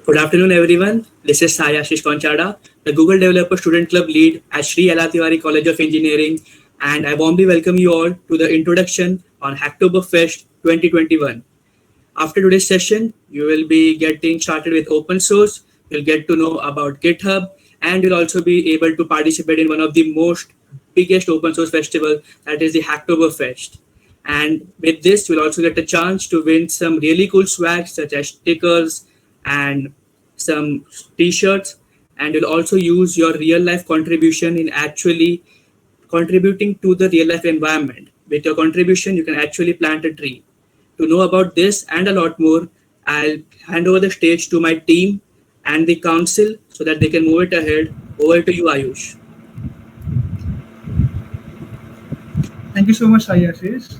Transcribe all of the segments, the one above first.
Good afternoon, everyone. This is Sai Ashish Konchada, the Google Developer Student Club lead at Sri L.R. Tiwari College of Engineering, and I warmly welcome you all to the introduction on Hacktoberfest 2021. After today's session, you will be getting started with open source, you'll get to know about GitHub, and you'll also be able to participate in one of the most biggest open source festival, that is the Hacktoberfest. And with this, you'll also get a chance to win some really cool swag such as stickers and some t-shirts, and you'll also use your real life contribution in actually contributing to the real life environment. With your contribution, you can actually plant a tree. To know about this and a lot more, I'll hand over the stage to my team and the council so that they can move it ahead. Over to you, Ayush. Thank you so much, Ayashish.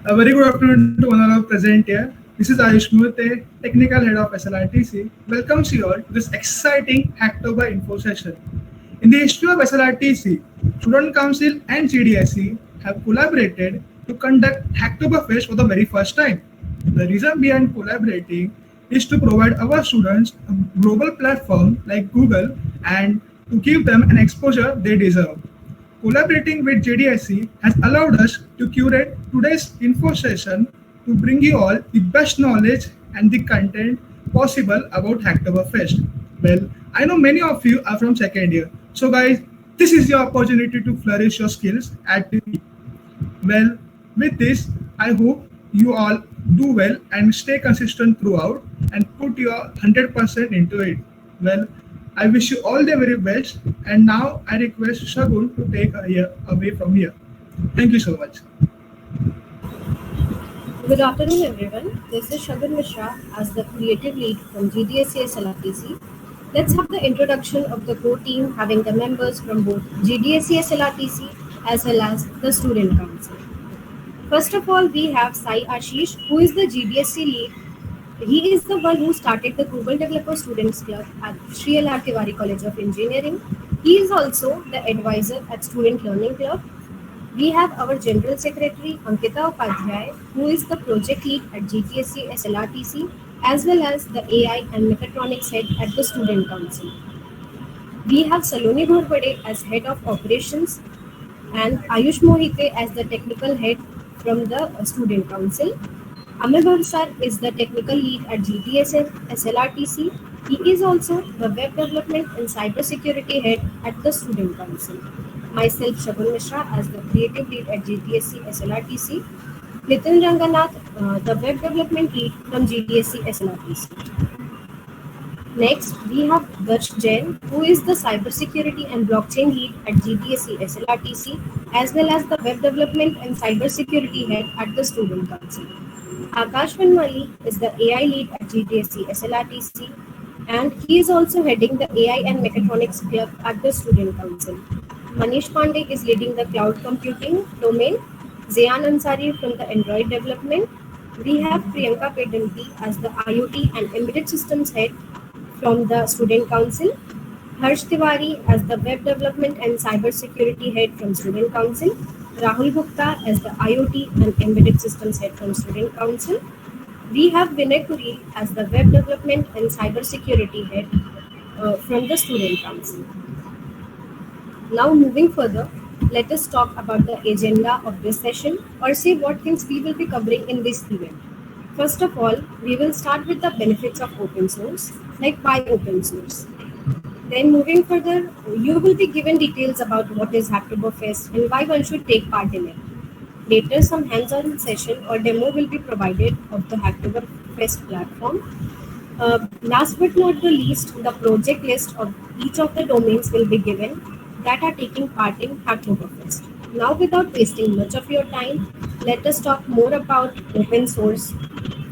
A very good afternoon to one of our present here. This is Ayush Murthy, Technical Head of SLRTC. Welcomes you all to this exciting Hacktober info session. In the history of SLRTC, Student Council and GDSE have collaborated to conduct Hacktoberfest for the very first time. The reason behind collaborating is to provide our students a global platform like Google and to give them an exposure they deserve. Collaborating with JDSE has allowed us to curate today's info session to bring you all the best knowledge and the content possible about Hacktoberfest. Well, I know many of you are from second year. So guys, this is your opportunity to flourish your skills at the peak. Well, with this, I hope you all do well and stay consistent throughout and put your 100% into it. Well, I wish you all the very best, and now I request Shagun to take away from here. Thank you so much. Good afternoon, everyone. This is Shagun Mishra as the creative lead from GDSE SLRTC. Let's have the introduction of the core team having the members from both GDSE SLRTC as well as the Student Council. First of all, we have Sai Ashish, who is the GDSE lead. He is the one who started the Google Developer Students Club at Sri L.R. Tiwari College of Engineering. He is also the advisor at Student Learning Club. We have our General Secretary Ankita Upadhyay, who is the project lead at GTSC SLRTC, as well as the AI and Mechatronics head at the Student Council. We have Saloni Ghorpade as head of operations and Ayush Mohite as the technical head from the Student Council. Amir Bhavsar is the technical lead at GTS SLRTC. He is also the web development and cybersecurity head at the Student Council. Myself, Shagun Mishra, as the creative lead at GTSC SLRTC. Nitin Ranganath, the web development lead from GTSC SLRTC. Next, we have Darsh Jain, who is the cybersecurity and blockchain lead at GTSC SLRTC, as well as the web development and cybersecurity head at the Student Council. Akash Vanwali is the AI lead at GTSC SLRTC, and he is also heading the AI and Mechatronics Club at the Student Council. Manish Pandey is leading the cloud computing domain. Zayan Ansari from the Android development. We have Priyanka Pedampi as the IoT and Embedded Systems head from the Student Council. Harsh Tiwari as the web development and cybersecurity head from Student Council. Rahul Gupta as the IoT and Embedded Systems head from Student Council. We have Vinay Kuril as the web development and cybersecurity head from the Student Council. Now moving further, let us talk about the agenda of this session, or say what things we will be covering in this event. First of all, we will start with the benefits of open source, like why open source. Then moving further, you will be given details about what is Hacktoberfest and why one should take part in it. Later, some hands-on session or demo will be provided of the Hacktoberfest platform. Last but not the least, the project list of each of the domains will be given that are taking part in Hacktoberfest. Now, without wasting much of your time, let us talk more about open source.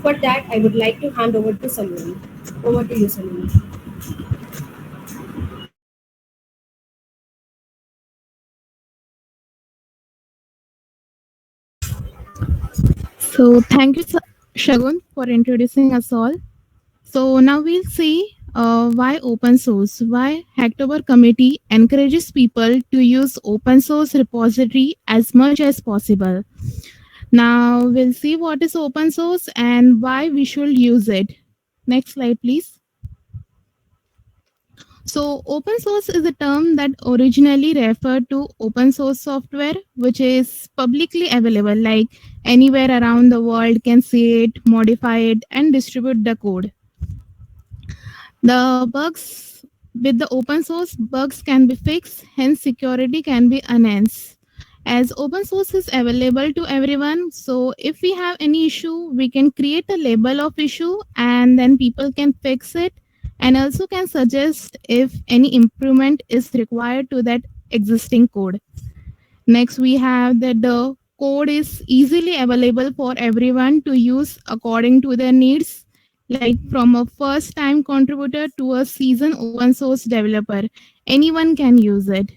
For that, I would like to hand over to Saloni. Over to you, Saloni. So thank you, Shagun, for introducing us all. So now we'll see why open source, why Hacktober committee encourages people to use open source repository as much as possible. Now we'll see what is open source and why we should use it. Next slide, please. So, open source is a term that originally referred to open source software, which is publicly available, like anywhere around the world can see it, modify it, and distribute the code. The bugs with the open source, bugs can be fixed, hence security can be enhanced. As open source is available to everyone, so if we have any issue, we can create a label of issue and then people can fix it and also can suggest if any improvement is required to that existing code. Next, we have that the code is easily available for everyone to use according to their needs, like from a first time contributor to a seasoned open source developer. Anyone can use it.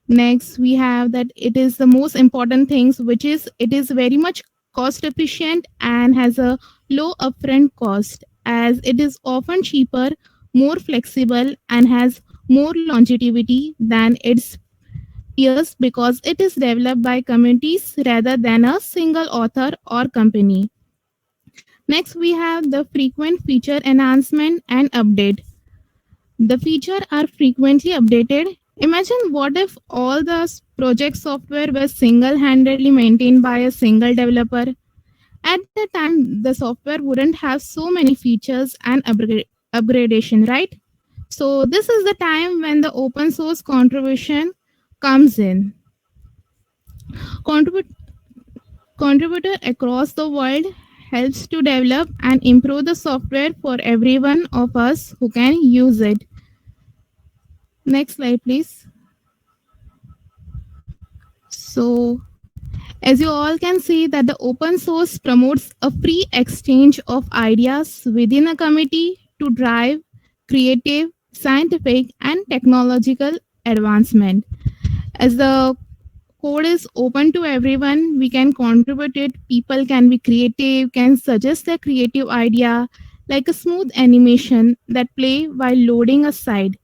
Next, we have that it is the most important things, which is it is very much cost efficient and has a low upfront cost, as it is often cheaper, more flexible, and has more longevity than its peers because it is developed by communities rather than a single author or company. Next, we have the frequent feature enhancement and update. The features are frequently updated. Imagine what if all the project software was single-handedly maintained by a single developer. At the time, the software wouldn't have so many features and upgradation, right? So this is the time when the open source contribution comes in. Contribute Contributor across the world helps to develop and improve the software for every one of us who can use it. Next slide, please. So, as you all can see that the open source promotes a free exchange of ideas within a committee to drive creative, scientific, and technological advancement. As the code is open to everyone, we can contribute it, people can be creative, can suggest their creative idea, like a smooth animation that play while loading a site.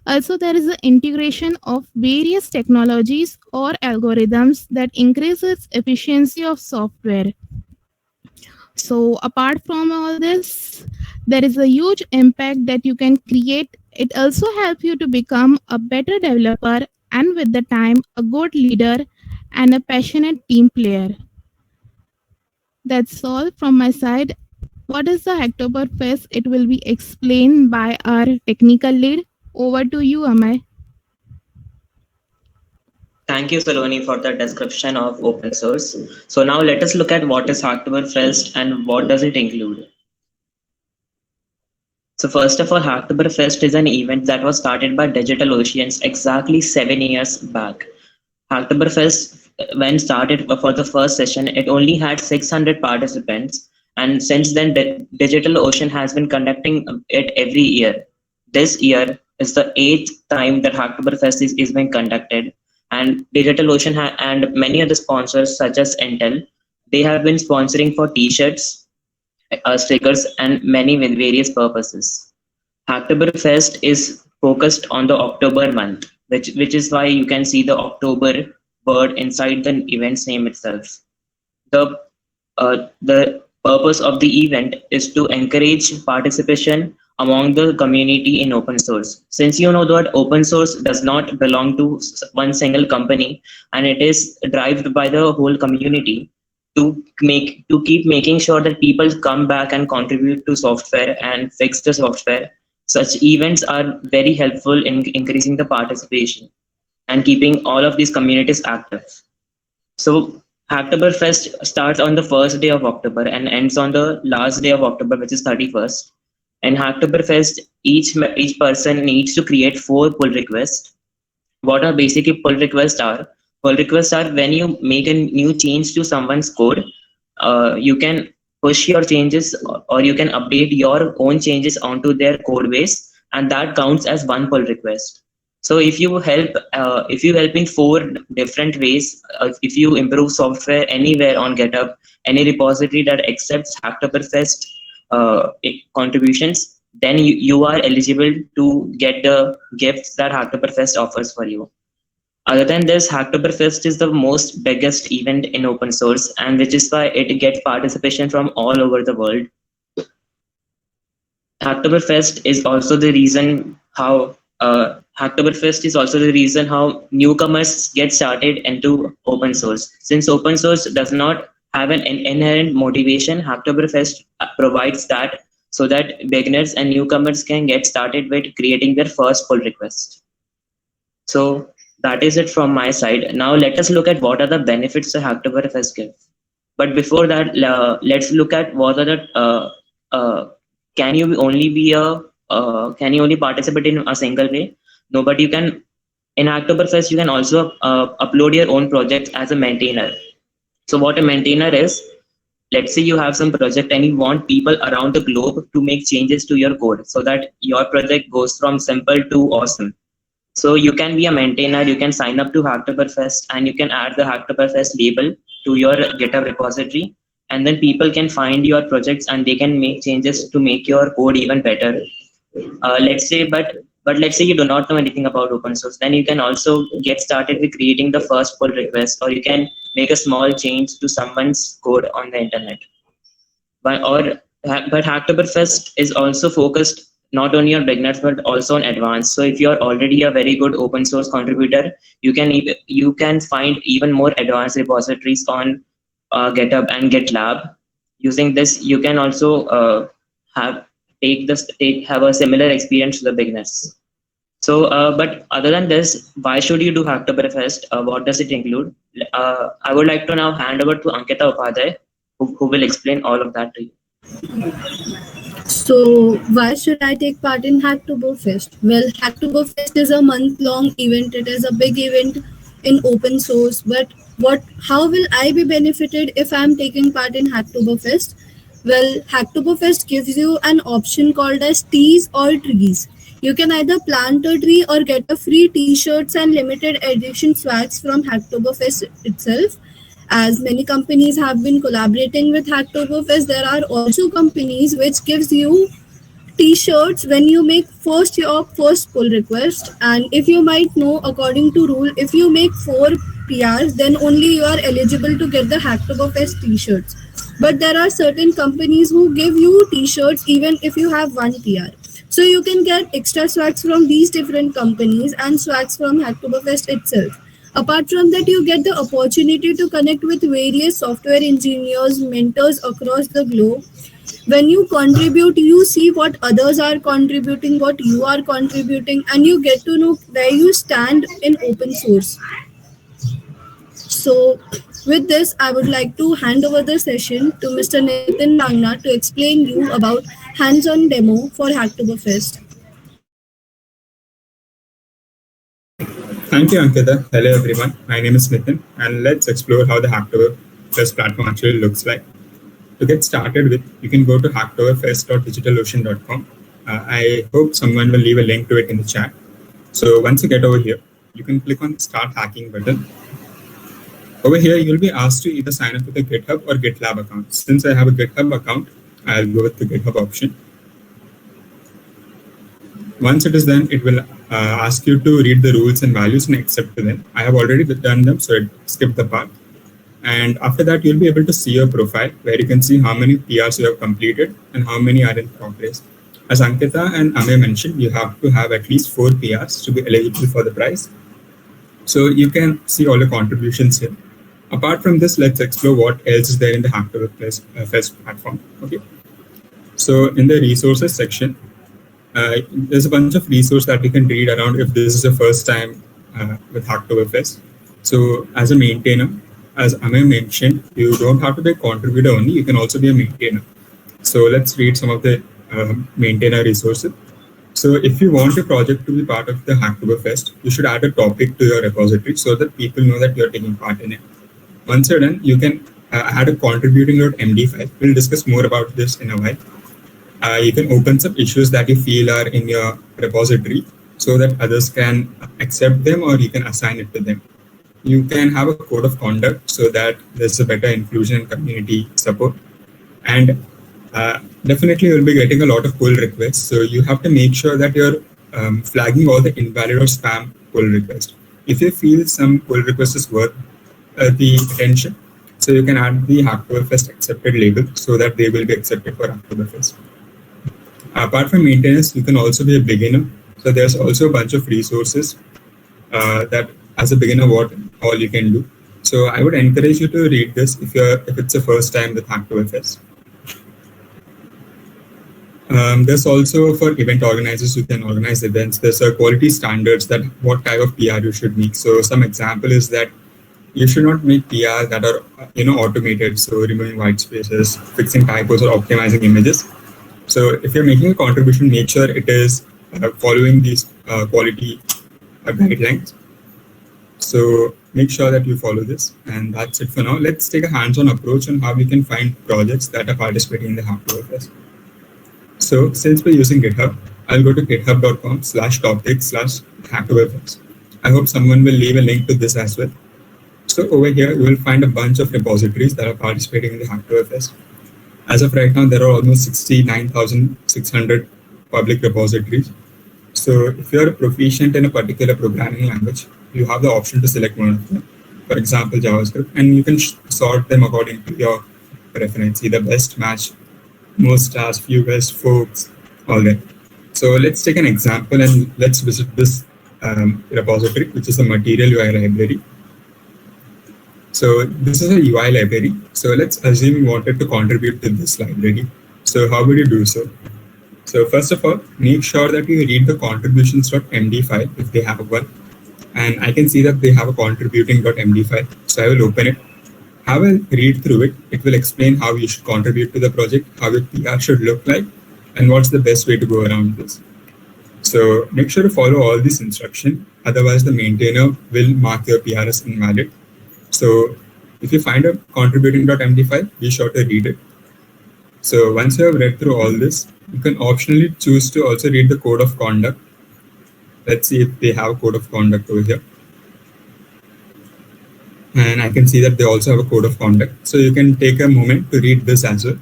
Also, there is an integration of various technologies or algorithms that increases efficiency of software. So apart from all this, there is a huge impact that you can create. It also helps you to become a better developer and with the time a good leader and a passionate team player. That's all from my side. What is the Hacktoberfest? It will be explained by our technical lead. Over to you, Amay. Thank you, Saloni, for the description of open source. So now let us look at what is Hacktoberfest and what does it include. So first of all, Hacktoberfest is an event that was started by DigitalOcean exactly 7 years back. Hacktoberfest, when started for the first session, it only had 600 participants. And since then, DigitalOcean has been conducting it every year. This year is the 8th time that Hacktoberfest is being conducted. And DigitalOcean and many other sponsors such as Intel, they have been sponsoring for t-shirts, stickers, and many with various purposes. Hacktoberfest is focused on the October month, which is why you can see the October word inside the event's name itself. The purpose of the event is to encourage participation among the community in open source. Since you know that open source does not belong to one single company and it is derived by the whole community, to keep making sure that people come back and contribute to software and fix the software. Such events are very helpful in increasing the participation and keeping all of these communities active. So Hacktoberfest starts on the first day of October and ends on the last day of October, which is 31st. In Hacktoberfest, each person needs to create 4 pull requests. What are basically pull requests are? Pull requests are when you make a new change to someone's code, you can push your changes or you can update your own changes onto their code base, and that counts as 1 pull request. So if you help in 4 different ways, if you improve software anywhere on GitHub, any repository that accepts Hacktoberfest contributions, then you are eligible to get the gifts that Hacktoberfest offers for you. Other than this, Hacktoberfest is the most biggest event in open source, and which is why it gets participation from all over the world. Hacktoberfest is also the reason how Hacktoberfest is also the reason how newcomers get started into open source. Since open source does not have an inherent motivation, Hacktoberfest provides that so that beginners and newcomers can get started with creating their first pull request. So that is it from my side. Now let us look at what are the benefits the Hacktoberfest give. But before that, let's look at what are the can you only participate in a single way? No, but you can in Hacktoberfest you can also upload your own project as a maintainer. So what a maintainer is, let's say you have some project and you want people around the globe to make changes to your code so that your project goes from simple to awesome. So you can be a maintainer, you can sign up to Hacktoberfest and you can add the Hacktoberfest label to your GitHub repository, and then people can find your projects and they can make changes to make your code even better. Let's say you do not know anything about open source, then you can also get started with creating the first pull request, or you can make a small change to someone's code on the internet. But Hacktoberfest is also focused not only on beginners but also on advanced. So if you're already a very good open source contributor, you can find even more advanced repositories on GitHub and GitLab. Using this, you can also have a similar experience to the beginners. So, but other than this, why should you do Hacktoberfest? What does it include? I would like to now hand over to Ankita Upadhyay, who will explain all of that to you. So, why should I take part in Hacktoberfest? Well, Hacktoberfest is a month-long event. It is a big event in open source. But how will I be benefited if I'm taking part in Hacktoberfest? Well, Hacktoberfest gives you an option called as teas or trees. You can either plant a tree or get a free t-shirts and limited edition swags from Hacktoberfest itself. As many companies have been collaborating with Hacktoberfest, there are also companies which gives you t-shirts when you make your first pull request. And if you might know, according to rule, if you make 4 PRs, then only you are eligible to get the Hacktoberfest t-shirts. But there are certain companies who give you t-shirts even if you have 1 PR. So you can get extra swags from these different companies and swags from Hacktoberfest itself. Apart from that, you get the opportunity to connect with various software engineers, mentors across the globe. When you contribute, you see what others are contributing, what you are contributing, and you get to know where you stand in open source. So with this, I would like to hand over the session to Mr. Nitin Rangna to explain you about hands-on demo for Hacktoberfest. Thank you, Ankita. Hello, everyone. My name is Nitin, and let's explore how the Hacktoberfest platform actually looks like. To get started with, you can go to hacktoberfest.digitalocean.com. I hope someone will leave a link to it in the chat. So once you get over here, you can click on the Start Hacking button. Over here, you'll be asked to either sign up with a GitHub or GitLab account. Since I have a GitHub account, I'll go with the GitHub option. Once it is done, it will ask you to read the rules and values and accept them. I have already done them, so I skipped the part. And after that, you'll be able to see your profile where you can see how many PRs you have completed and how many are in progress. As Ankita and Amey mentioned, you have to have at least 4 PRs to be eligible for the prize. So you can see all the contributions here. Apart from this, let's explore what else is there in the Hacktoberfest platform. Okay. So in the resources section, there's a bunch of resources that you can read around if this is the first time with Hacktoberfest. So as a maintainer, as Amey mentioned, you don't have to be a contributor only, you can also be a maintainer. So let's read some of the maintainer resources. So if you want your project to be part of the Hacktoberfest, you should add a topic to your repository so that people know that you're taking part in it. Once you're done, you can add a contributing.md file. We'll discuss more about this in a while. You can open some issues that you feel are in your repository so that others can accept them or you can assign it to them. You can have a code of conduct so that there's a better inclusion and community support. And definitely you'll be getting a lot of pull requests. So you have to make sure that you're flagging all the invalid or spam pull requests. If you feel some pull request is worth the attention, so you can add the Hacktoberfest accepted label so that they will be accepted for Hacktoberfest. Apart from maintenance, you can also be a beginner So there's also a bunch of resources that as a beginner, what all you can do. So I would encourage you to read this if it's the first time with Hack2FS. There's also for event organizers who can organize events. There's a quality standards that what type of PR you should make. So some example is that you should not make PR that are automated. So removing white spaces, fixing typos, or optimizing images. So if you're making a contribution, make sure it is following these quality guidelines. So make sure that you follow this, and that's it for now. Let's take a hands-on approach on how we can find projects that are participating in the Hack2FS. So since we're using GitHub, I'll go to github.com/topic/Hack2FS. I hope someone will leave a link to this as well. So over here, you will find a bunch of repositories that are participating in the Hack2FS. As of right now, there are almost 69,600 public repositories. So if you're proficient in a particular programming language, you have the option to select one of them. For example, JavaScript, and you can sort them according to your preference, either best match, most stars, fewest, folks, all that. So let's take an example and let's visit this repository, which is a material UI library. So this is a UI library. So let's assume you wanted to contribute to this library. So how would you do so? So first of all, make sure that you read the contributions.md file if they have one. And I can see that they have a contributing.md file. So I will open it. Have a read through it. It will explain how you should contribute to the project, how your PR should look like, and what's the best way to go around this. So make sure to follow all these instructions. Otherwise, the maintainer will mark your PR as invalid. So if you find a contributing.md file, be sure to read it. So once you have read through all this, you can optionally choose to also read the code of conduct. Let's see if they have a code of conduct over here. And I can see that they also have a code of conduct. So you can take a moment to read this as well.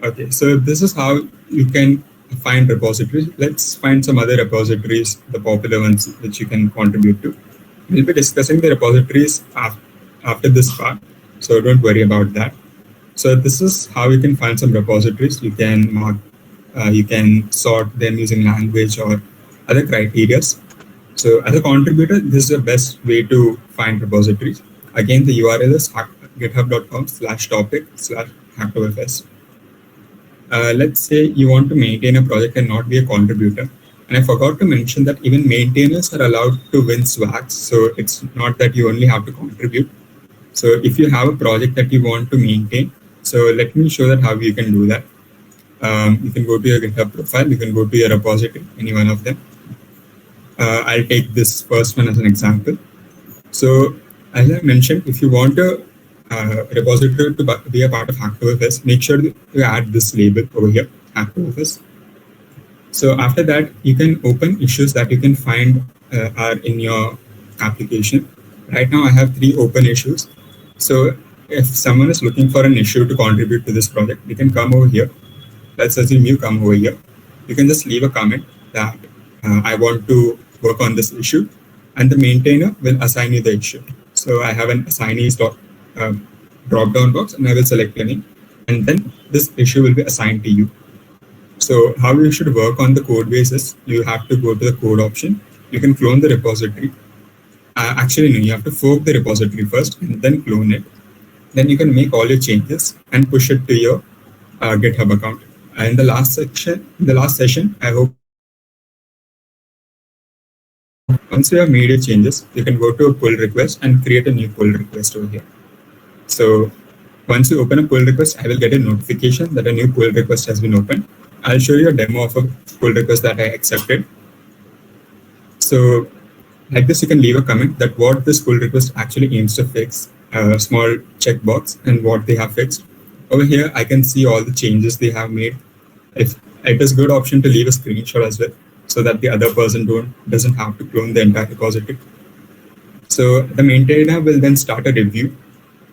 Okay, so this is how you can find repositories. Let's find some other repositories, the popular ones which you can contribute to. We'll be discussing the repositories after this part, so don't worry about that. So this is how you can find some repositories. You can mark, you can sort them using language or other criteria. So as a contributor, this is the best way to find repositories. Again, the URL is github.com/topic/Hack2FS. Let's say you want to maintain a project and not be a contributor. And I forgot to mention that even maintainers are allowed to win swags. So it's not that you only have to contribute. So if you have a project that you want to maintain, so let me show that how you can do that. You can go to your GitHub profile, you can go to your repository, any one of them. I'll take this first one as an example. So as I mentioned, if you want a repository to be a part of Hack2FS, make sure to add this label over here, Hack2FS. So after that, you can open issues that you can find are in your application. Right now, I have 3 open issues. So if someone is looking for an issue to contribute to this project, you can come over here. Let's assume you come over here. You can just leave a comment that I want to work on this issue, and the maintainer will assign you the issue. So I have an assignees drop-down box, and I will select your name, and then this issue will be assigned to you. So how you should work on the code base is you have to go to the code option. You can clone the repository. Actually, no, you have to fork the repository first and then clone it. Then you can make all your changes and push it to your GitHub account. And in the last session, I hope once you have made your changes, you can go to a pull request and create a new pull request over here. So once you open a pull request, I will get a notification that a new pull request has been opened. I'll show you a demo of a pull request that I accepted. So like this, you can leave a comment that what this pull request actually aims to fix, a small checkbox, and what they have fixed. Over here, I can see all the changes they have made. If it is a good option to leave a screenshot as well, so that the other person doesn't have to clone the entire repository. So the maintainer will then start a review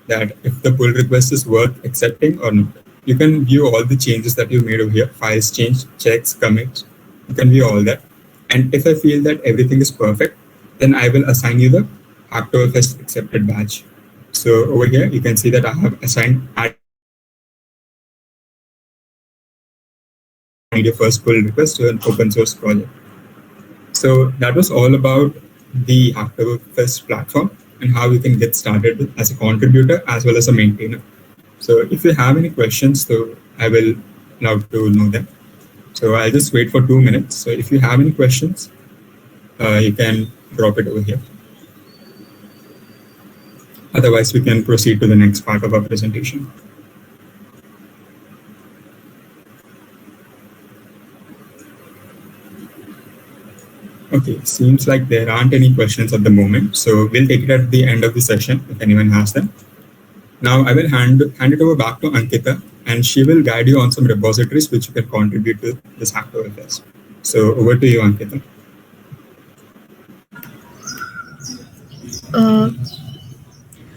that if the pull request is worth accepting or not. You can view all the changes that you made over here, files changed, checks, commits. You can view all that. And if I feel that everything is perfect, then I will assign you the Hack2FS accepted badge. So over here, you can see that I have assigned your first pull request to an open source project. So that was all about the Hacktoberfest platform and how you can get started as a contributor as well as a maintainer. So if you have any questions, so I will love to know them. So I'll just wait for 2 minutes. So if you have any questions, you can drop it over here. Otherwise, we can proceed to the next part of our presentation. Okay, seems like there aren't any questions at the moment. So we'll take it at the end of the session if anyone has them. Now I will hand it over back to Ankita, and she will guide you on some repositories which you can contribute to this Hacktoberfest. So over to you, Ankita.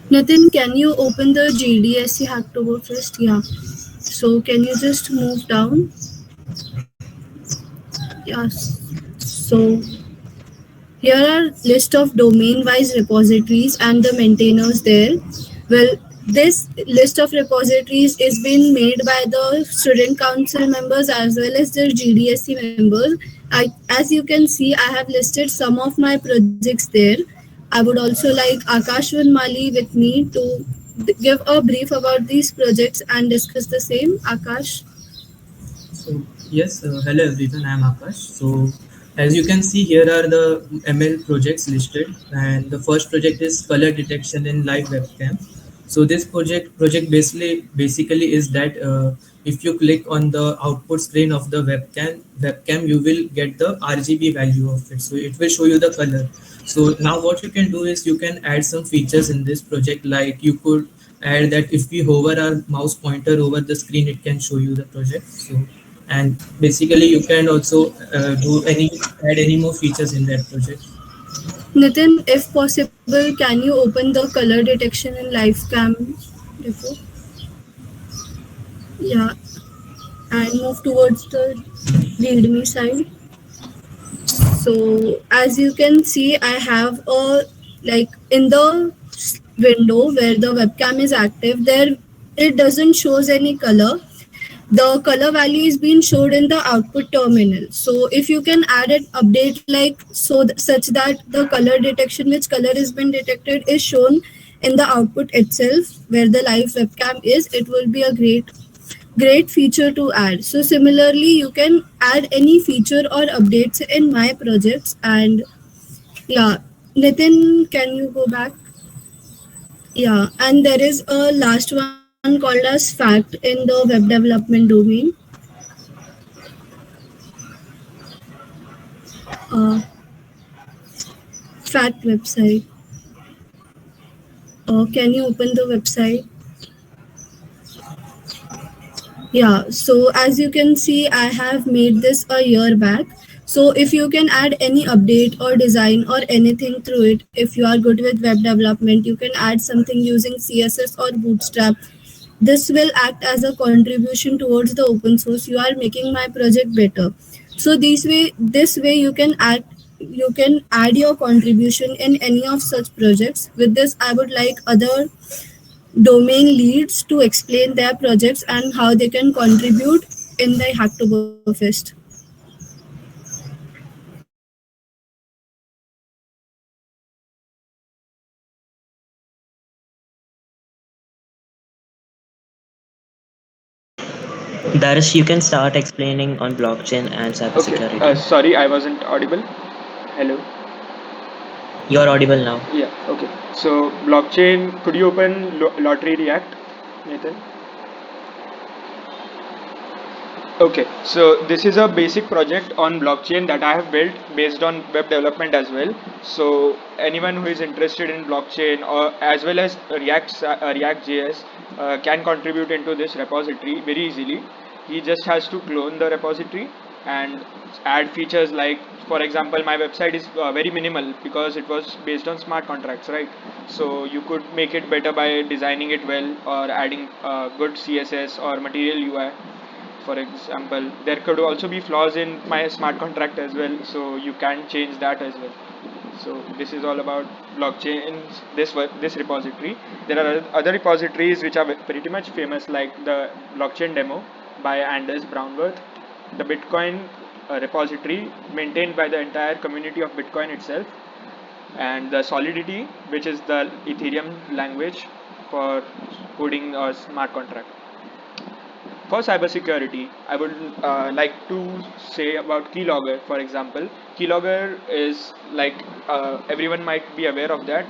Nitin, can you open the GDSC Hacktoberfest? Yeah. So can you just move down? Yes. So here are list of domain-wise repositories and the maintainers there. Well, this list of repositories is being made by the student council members as well as their GDSC members. As you can see, I have listed some of my projects there. I would also like Akash Mali with me to give a brief about these projects and discuss the same. Akash? So yes, hello everyone, I am Akash. So as you can see, here are the ML projects listed, and the first project is color detection in live webcam. So this project basically is that if you click on the output screen of the webcam, you will get the RGB value of it. So it will show you the color. So now what you can do is you can add some features in this project, like you could add that if we hover our mouse pointer over the screen, it can show you the project. So, and basically you can also add any more features in that project. Nitin, if possible, can you open the color detection in live cam? Yeah, and move towards the readme side. So as you can see, I have a, like, in the window where the webcam is active, there it doesn't shows any color. The color value is being showed in the output terminal. So if you can add an update like such that the color detection, which color is been detected, is shown in the output itself where the live webcam is, it will be a great feature to add. So similarly, you can add any feature or updates in my projects. And yeah, Nitin, can you go back? Yeah, and there is a last one called as fact in the web development domain. Fact website. Can you open the website? Yeah, so as you can see, I have made this a year back. So if you can add any update or design or anything through it, if you are good with web development, you can add something using CSS or Bootstrap. This will act as a contribution towards the open source. You are making my project better. So this way you can add your contribution in any of such projects. With this, I would like other domain leads to explain their projects and how they can contribute in the Hacktoberfest. Darish, you can start explaining on blockchain and cybersecurity. Okay. Sorry, I wasn't audible. Hello. You're audible now. Yeah. Okay. So blockchain. Could you open Lottery React, Nathan? Okay, so this is a basic project on blockchain that I have built based on web development as well. So anyone who is interested in blockchain or as well as React.js can contribute into this repository very easily. He just has to clone the repository and add features like, for example, my website is very minimal because it was based on smart contracts, right? So you could make it better by designing it well or adding good CSS or material UI. For example, there could also be flaws in my smart contract as well, so you can change that as well. So this is all about blockchain, this repository. There are other repositories which are pretty much famous, like the blockchain demo by Anders Brownworth, the Bitcoin repository maintained by the entire community of Bitcoin itself, and the Solidity, which is the Ethereum language for coding a smart contract. For cybersecurity, I would like to say about Keylogger, for example. Keylogger is like everyone might be aware of that,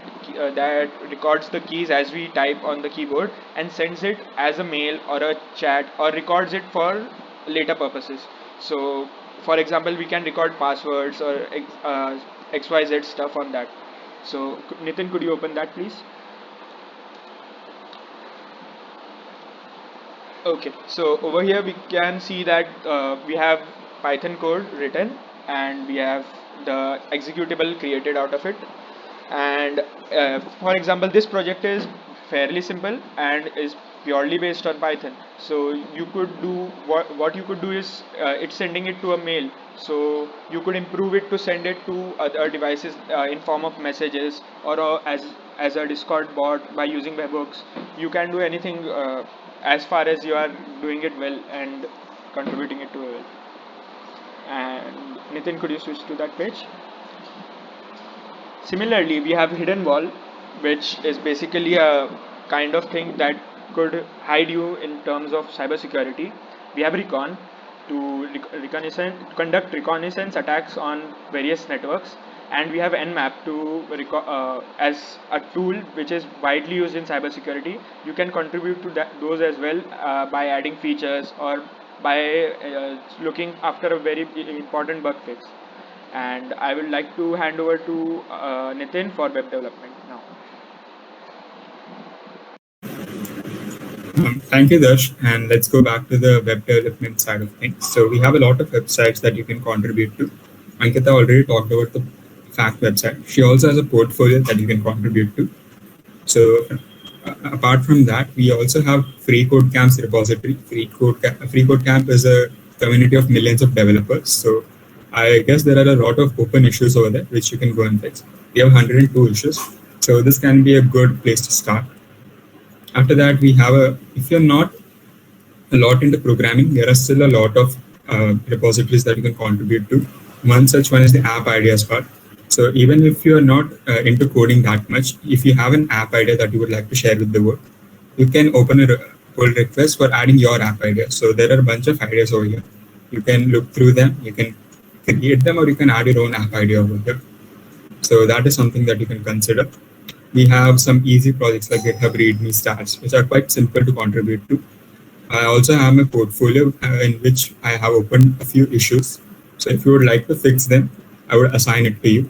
that records the keys as we type on the keyboard and sends it as a mail or a chat, or records it for later purposes. So, for example, we can record passwords or XYZ stuff on that. So, Nitin, could you open that, please? Okay, so over here we can see that we have Python code written, and we have the executable created out of it. And for example, this project is fairly simple and is purely based on Python. So you could do what you could do is it's sending it to a mail. So you could improve it to send it to other devices in form of messages, or as a Discord bot by using webhooks. You can do anything as far as you are doing it well and contributing it to it well. And Nitin, could you switch to that page? Similarly, we have Hidden Wall, which is basically a kind of thing that could hide you in terms of cybersecurity. We have Recon to conduct reconnaissance attacks on various networks, and we have Nmap as a tool which is widely used in cybersecurity. You can contribute to those as well by adding features or by looking after a very important bug fix. And I would like to hand over to Nitin for web development now. Thank you, Darsh. And let's go back to the web development side of things. So we have a lot of websites that you can contribute to. Ankita already talked about the FACT website. She also has a portfolio that you can contribute to. So apart from that, we also have FreeCodeCamp's repository. FreeCodeCamp is a community of millions of developers. So I guess there are a lot of open issues over there which you can go and fix. We have 102 issues. So this can be a good place to start. After that, we have if you're not a lot into programming, there are still a lot of repositories that you can contribute to. One such one is the app ideas part. So even if you're not into coding that much, if you have an app idea that you would like to share with the world, you can open a pull request for adding your app idea. So there are a bunch of ideas over here. You can look through them, you can create them, or you can add your own app idea over here. So that is something that you can consider. We have some easy projects like GitHub README stats, which are quite simple to contribute to. I also have a portfolio in which I have opened a few issues. So if you would like to fix them, I would assign it to you.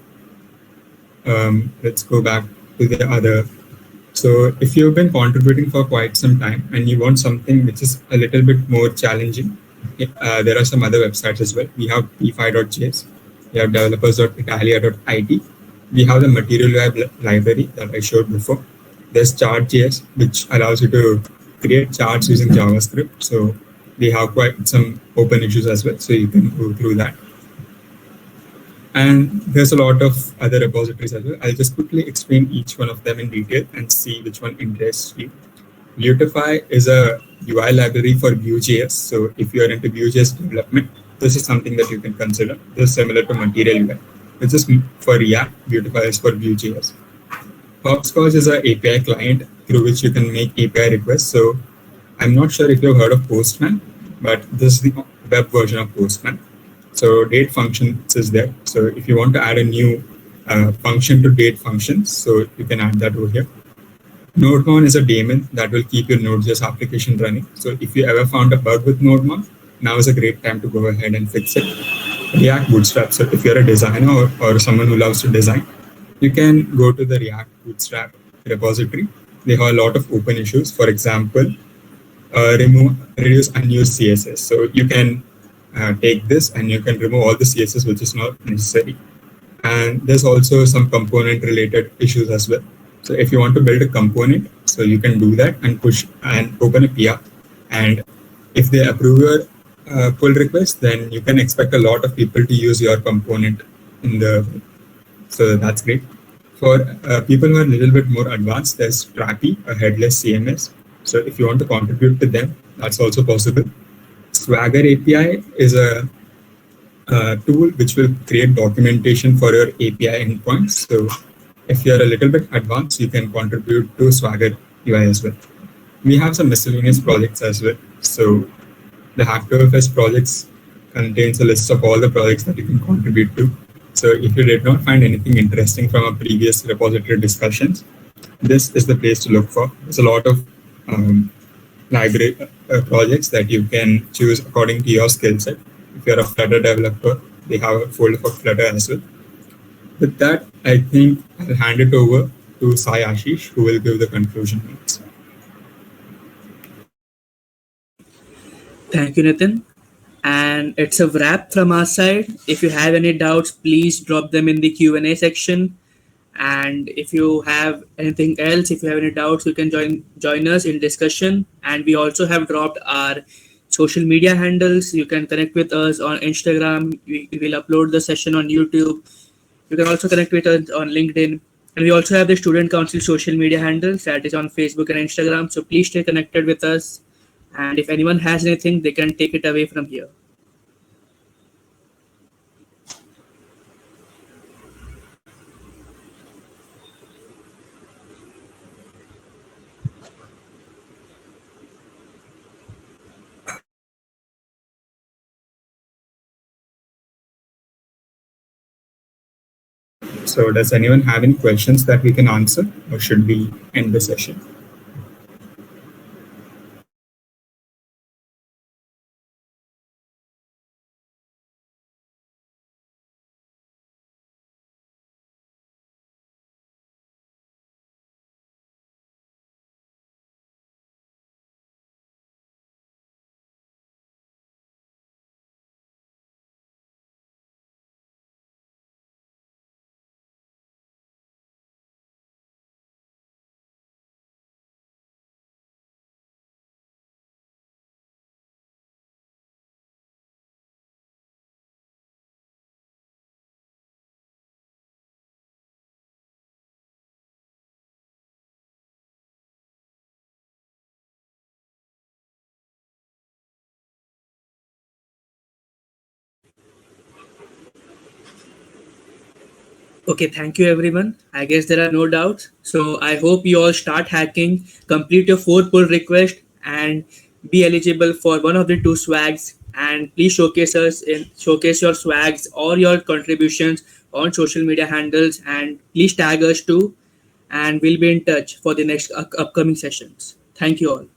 Let's go back to the other. So if you've been contributing for quite some time and you want something which is a little bit more challenging, there are some other websites as well. We have p5.js, we have developers.italia.it. We have the Material Web library that I showed before. There's Chart.js, which allows you to create charts using JavaScript. So we have quite some open issues as well. So you can go through that. And there's a lot of other repositories as well. I'll just quickly explain each one of them in detail and see which one interests you. Vuetify is a UI library for Vue.js. So if you're into Vue.js development, this is something that you can consider. This is similar to Material UI. This is for React, Vuetify is for Vue.js. Hopscotch is an API client through which you can make API requests. So I'm not sure if you've heard of Postman, but this is the web version of Postman. So date functions is there. So if you want to add a new function to date functions, so you can add that over here. NodeMon is a daemon that will keep your Node.js application running. So if you ever found a bug with NodeMon, now is a great time to go ahead and fix it. React Bootstrap. So if you're a designer or someone who loves to design, you can go to the React Bootstrap repository. They have a lot of open issues. For example, reduce unused CSS. So you can take this and you can remove all the CSS which is not necessary. And there's also some component related issues as well. So if you want to build a component, so you can do that and push and open a PR. And if they approve your pull request, then you can expect a lot of people to use your component in the. So that's great. For people who are a little bit more advanced, there's Trappy, a headless CMS. So if you want to contribute to them, that's also possible. Swagger API is a tool which will create documentation for your API endpoints. So if you're a little bit advanced, you can contribute to Swagger UI as well. We have some miscellaneous projects as well. So the Hacktoberfest projects contains a list of all the projects that you can contribute to. So if you did not find anything interesting from our previous repository discussions, this is the place to look for. There's a lot of library projects that you can choose according to your skill set. If you're a Flutter developer, they have a folder for Flutter as well. With that, I think I'll hand it over to Sai Ashish, who will give the conclusion notes. Thank you, Nitin. And it's a wrap from our side. If you have any doubts, please drop them in the Q&A section. And if you have anything else, if you have any doubts, you can join us in discussion. And we also have dropped our social media handles. You can connect with us on Instagram. We will upload the session on YouTube. You can also connect with us on LinkedIn. And we also have the Student Council social media handles that is on Facebook and Instagram. So please stay connected with us. And if anyone has anything, they can take it away from here. So does anyone have any questions that we can answer, or should we end the session? Okay, thank you everyone. I guess there are no doubts. So I hope you all start hacking, complete your 4 pull request, and be eligible for one of the 2 swags. And please showcase your swags or your contributions on social media handles, and please tag us too. And we'll be in touch for the next upcoming sessions. Thank you all.